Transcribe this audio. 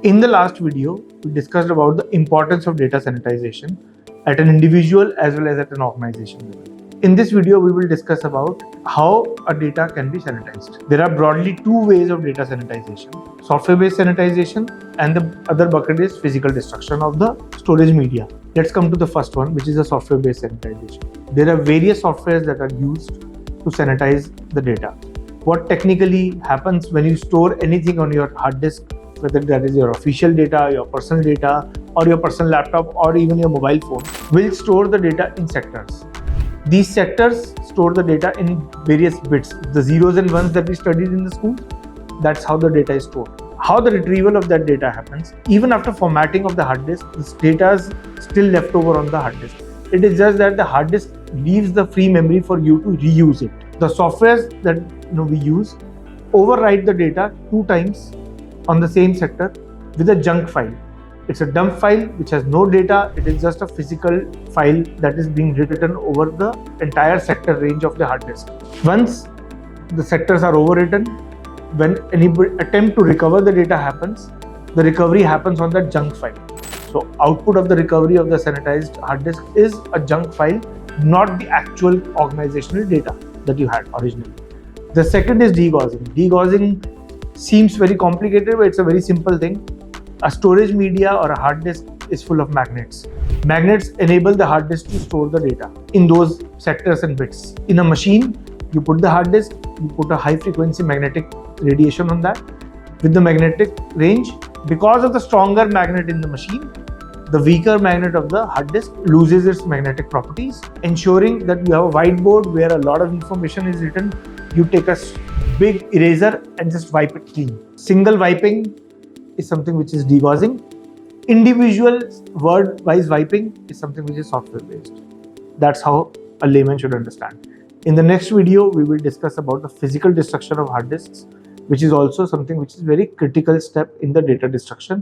In the last video, we discussed about the importance of data sanitization at an individual as well as at an organization level. In this video, we will discuss about how a data can be sanitized. There are broadly two ways of data sanitization: software-based sanitization, and the other bucket is physical destruction of the storage media. Let's come to the first one, which is a software-based sanitization. There are various softwares that are used to sanitize the data. What technically happens when you store anything on your hard disk, whether that is your official data, your personal data, or your personal laptop, or even your mobile phone, will store the data in sectors. These sectors store the data in various bits. The zeros and ones that we studied in the school, that's how the data is stored. How the retrieval of that data happens, even after formatting of the hard disk, this data is still left over on the hard disk. It is just that the hard disk leaves the free memory for you to reuse it. The softwares that we use overwrite the data 2 times on the same sector with a junk file. It's a dump file which has no data. It is just a physical file that is being written over the entire sector range of the hard disk. Once the sectors are overwritten, when any attempt to recover the data happens, the recovery happens on that junk file. So output of the recovery of the sanitized hard disk is a junk file, not the actual organizational data that you had originally. The second is degaussing. Degaussing seems very complicated, but it's a very simple thing. A storage media or a hard disk is full of magnets. Magnets enable the hard disk to store the data in those sectors and bits. In a machine, you put the hard disk, you put a high frequency magnetic radiation on that. With the magnetic range, because of the stronger magnet in the machine, the weaker magnet of the hard disk loses its magnetic properties, ensuring that you have a whiteboard where a lot of information is written. You take a big eraser and just wipe it clean. Single wiping is something which is degaussing. Individual word-wise wiping is something which is software-based. That's how a layman should understand. In the next video, we will discuss about the physical destruction of hard disks, which is also something which is very critical step in the data destruction.